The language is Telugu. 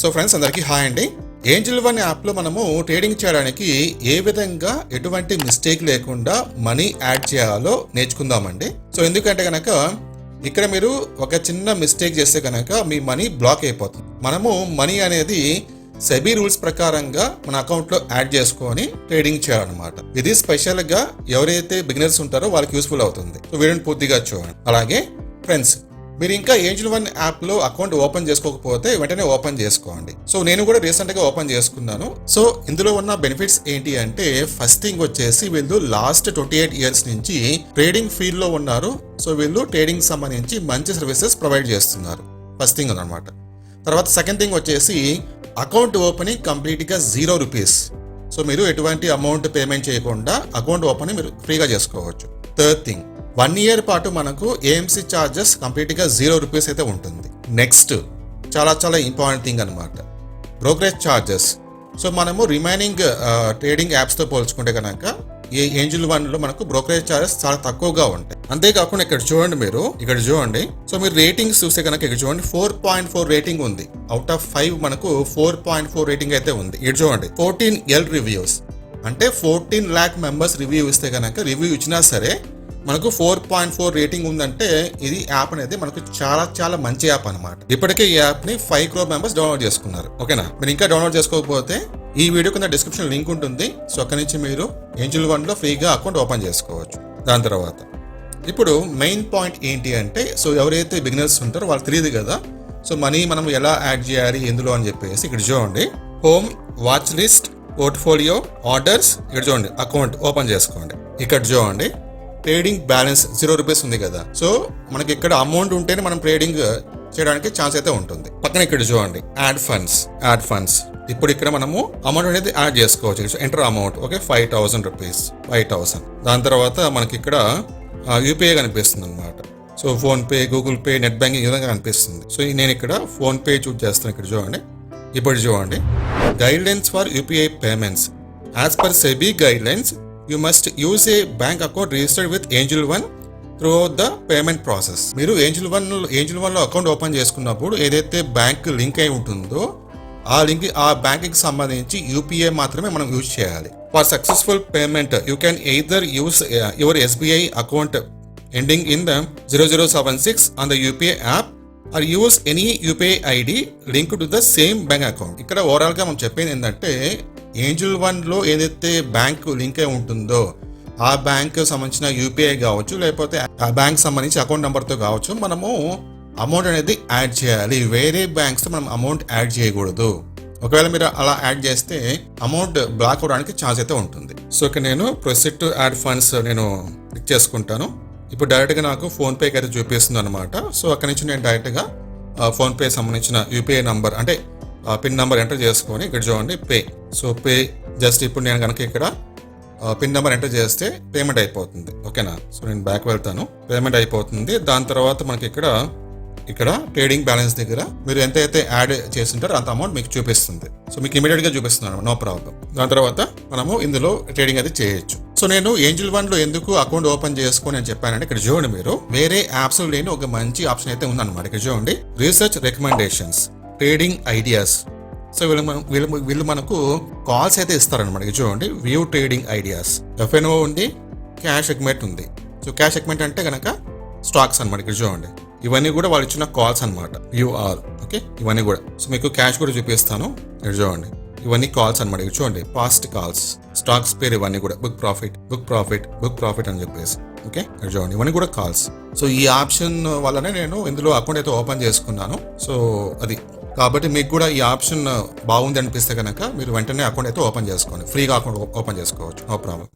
సో ఫ్రెండ్స్ అందరికీ హాయ్ అండి. ఏంజల్ వన్ యాప్లో మనము ట్రేడింగ్ చేయడానికి ఏ విధంగా ఎటువంటి మిస్టేక్ లేకుండా మనీ యాడ్ చేయాలో నేర్చుకుందామండి. సో ఎందుకంటే కనుక ఇక్కడ మీరు ఒక చిన్న మిస్టేక్ చేస్తే కనుక మీ మనీ బ్లాక్ అయిపోతుంది. మనము మనీ అనేది సెబీ రూల్స్ ప్రకారంగా మన అకౌంట్లో యాడ్ చేసుకొని ట్రేడింగ్ చేయాలన్నమాట. ఇది స్పెషల్గా ఎవరైతే బిగినర్స్ ఉంటారో వాళ్ళకి యూస్ఫుల్ అవుతుంది. సో వీడియోని పూర్తిగా చూడండి. అలాగే ఫ్రెండ్స్, మీరు ఇంకా ఏంజల్ వన్ యాప్లో అకౌంట్ ఓపెన్ చేసుకోకపోతే వెంటనే ఓపెన్ చేసుకోండి. సో నేను కూడా రీసెంట్గా ఓపెన్ చేసుకున్నాను. సో ఇందులో ఉన్న బెనిఫిట్స్ ఏంటి అంటే, ఫస్ట్ థింగ్ వచ్చేసి వీళ్ళు లాస్ట్ 28 ఇయర్స్ నుంచి ట్రేడింగ్ ఫీల్డ్లో ఉన్నారు. సో వీళ్ళు ట్రేడింగ్ సంబంధించి మంచి సర్వీసెస్ ప్రొవైడ్ చేస్తున్నారు. ఫస్ట్ థింగ్ అన్నమాట. తర్వాత సెకండ్ థింగ్ వచ్చేసి అకౌంట్ ఓపెనింగ్ కంప్లీట్గా ₹0. సో మీరు ఎటువంటి అమౌంట్ పేమెంట్ చేయకుండా అకౌంట్ ఓపెనింగ్ మీరు ఫ్రీగా చేసుకోవచ్చు. థర్డ్ థింగ్, 1 ఇయర్ పాటు మనకు ఏఎంసీ ఛార్జెస్ కంప్లీట్గా ₹0 అయితే ఉంటుంది. నెక్స్ట్ చాలా ఇంపార్టెంట్ థింగ్ అనమాట, బ్రోకరేజ్ ఛార్జెస్. సో మనము రిమైనింగ్ ట్రేడింగ్ యాప్స్తో పోల్చుకుంటే కనుక ఈ ఏంజల్ వన్లో మనకు బ్రోకరేజ్ ఛార్జెస్ చాలా తక్కువగా ఉంటాయి. అంతేకాకుండా ఇక్కడ చూడండి. సో మీరు రేటింగ్స్ చూస్తే కనుక ఇక్కడ చూడండి 4.4 రేటింగ్ ఉంది. అవుట్ ఆఫ్ 5 మనకు 4.4 రేటింగ్ అయితే ఉంది. ఇక్కడ చూడండి 14L రివ్యూస్, అంటే 14 lakh మెంబర్స్ రివ్యూ ఇస్తే కనుక, రివ్యూ ఇచ్చినా సరే మనకు 4.4 రేటింగ్ ఉందంటే ఇది యాప్ అనేది మనకు చాలా మంచి యాప్ అనమాట. ఇప్పటికే ఈ యాప్ ని 5 crore మెంబర్స్ డౌన్లోడ్ చేసుకున్నారు. ఓకేనా? మీరు ఇంకా డౌన్లోడ్ చేసుకోకపోతే ఈ వీడియో కింద డిస్క్రిప్షన్ లింక్ ఉంటుంది. సో అక్కడి నుంచి మీరు ఏంజల్ వన్ లో ఫ్రీగా అకౌంట్ ఓపెన్ చేసుకోవచ్చు. దాని తర్వాత ఇప్పుడు మెయిన్ పాయింట్ ఏంటి అంటే, సో ఎవరైతే బిగినర్స్ ఉంటారో వాళ్ళకి తెలియదు కదా, సో మనీ మనం ఎలా యాడ్ చేయాలి ఎందులో అని చెప్పేసి ఇక్కడ చూడండి. Home, watch list, portfolio, orders. ఇక్కడ చూడండి అకౌంట్ ఓపెన్ చేసుకోండి. ఇక్కడ చూడండి ట్రేడింగ్ బ్యాలెన్స్ ₹0 ఉంది కదా. సో మనకి ఇక్కడ అమౌంట్ ఉంటేనే మనం ట్రేడింగ్ చేయడానికి ఛాన్స్ అయితే ఉంటుంది. పక్కన ఇక్కడ చూడండి యాడ్ ఫండ్స్. ఇప్పుడు ఇక్కడ మనము అమౌంట్ అనేది యాడ్ చేసుకోవచ్చు. Enter amount, okay, ₹5,000. దాని తర్వాత మనకి ఇక్కడ యూపీఐ కనిపిస్తుంది అనమాట. So phone pay, Google pay, net banking ఈ విధంగా కనిపిస్తుంది. సో నేను ఇక్కడ ఫోన్ పే చూస్ చేస్తాను. ఇక్కడ చూడండి. ఇప్పుడు చూడండి guide lines for UPI payments. As per SEBI guide lines, you must use a bank account registered with Angel One throughout the payment process. మీరు ఏంజల్ వన్ లో అకౌంట్ ఓపెన్ చేసుకున్నప్పుడు ఏదైతే బ్యాంక్ లింక్ అయి ఉంటుందో ఆ బ్యాంక్ కి సంబంధించి యూపీఐ మాత్రమే మనం యూజ్ చేయాలి. For successful payment you can either use your SBI account ending in the 0076 on the UPI app or use any UPI ID link to the same bank account. ఇక్కడ ఓవరాల్ గా మనం చెప్పేది ఏంటంటే, ఏంజల్ వన్ లో ఏదైతే బ్యాంక్ లింక్ అయి ఉంటుందో ఆ బ్యాంక్ సంబంధించిన యూపీఐ కావచ్చు, లేకపోతే ఆ బ్యాంక్ సంబంధించి అకౌంట్ నెంబర్తో కావచ్చు, మనము అమౌంట్ అనేది యాడ్ చేయాలి. వేరే బ్యాంక్స్ తో మనం అమౌంట్ యాడ్ చేయకూడదు. ఒకవేళ మీరు అలా యాడ్ చేస్తే అమౌంట్ బ్లాక్ అవడానికి ఛాన్స్ అయితే ఉంటుంది. సో ఇక్కడ నేను ప్రొసీడ్ టు యాడ్ ఫండ్స్ నేను క్లిక్ చేసుకుంటాను. ఇప్పుడు డైరెక్ట్గా నాకు ఫోన్పేకి అయితే చూపిస్తుంది అనమాట. సో అక్కడ నుంచి నేను డైరెక్ట్గా ఫోన్పే సంబంధించిన యూపీఐ నంబర్ అంటే పిన్ నెంబర్ ఎంటర్ చేసుకొని ఇక్కడ చూడండి పే. సో పే జస్ట్ ఇప్పుడు నేను కనుక ఇక్కడ పిన్ నెంబర్ ఎంటర్ చేస్తే పేమెంట్ అయిపోతుంది. ఓకేనా? సో నేను బ్యాక్ వెళ్తాను. పేమెంట్ అయిపోతుంది. దాని తర్వాత మనకి ఇక్కడ ట్రేడింగ్ బ్యాలెన్స్ దగ్గర మీరు ఎంతైతే యాడ్ చేస్తుంటారో అంత అమౌంట్ మీకు చూపిస్తుంది. సో మీకు ఇమీడియట్ గా చూపిస్తున్నాను, నో ప్రాబ్లం. దాని తర్వాత మనము ఇందులో ట్రేడింగ్ అయితే చేయొచ్చు. సో నేను ఏంజల్ వన్ లో ఎందుకు అకౌంట్ ఓపెన్ చేసుకొని అని చెప్పానంటే, ఇక్కడ చూడండి మీరు వేరే యాప్స్ లేని ఒక మంచి ఆప్షన్ అయితే ఉందన్నమాట. ఇక్కడ చూడండి research recommendations, trading ideas. So వీళ్ళు మనకు కాల్స్ అయితే ఇస్తారనమాట. చూడండి వ్యూ ట్రేడింగ్ ఐడియాస్, ఎఫ్ఎన్ఓ ఉంది, క్యాష్ సెగ్మెంట్ ఉంది. సో క్యాష్ సెగ్మెంట్ అంటే కనుక స్టాక్స్ అనమాట. ఇక్కడ చూడండి ఇవన్నీ కూడా వాళ్ళు ఇచ్చిన కాల్స్ అనమాట. వ్యూ ఆల్, ఓకే, ఇవన్నీ కూడా. సో మీకు క్యాష్ కూడా చూపిస్తాను. ఇక్కడ చూడండి ఇవన్నీ కాల్స్ అనమాట. ఇక్కడ చూడండి పాస్ట్ కాల్స్, స్టాక్స్ పేరు ఇవన్నీ కూడా బుక్ ప్రాఫిట్ అని చెప్పేసి. ఓకే, ఇక్కడ చూడండి ఇవన్నీ కూడా కాల్స్. సో ఈ ఆప్షన్ వల్లనే నేను ఇందులో అకౌంట్ అయితే ఓపెన్ చేసుకున్నాను. సో అది కాబట్టి మీకు కూడా ఈ ఆప్షన్ బాగుంది అనిపిస్తే కనుక మీరు వెంటనే అకౌంట్ అయితే ఓపెన్ చేసుకోండి. ఫ్రీగా అకౌంట్ ఓపెన్ చేసుకోవచ్చు, నో ప్రాబ్లం.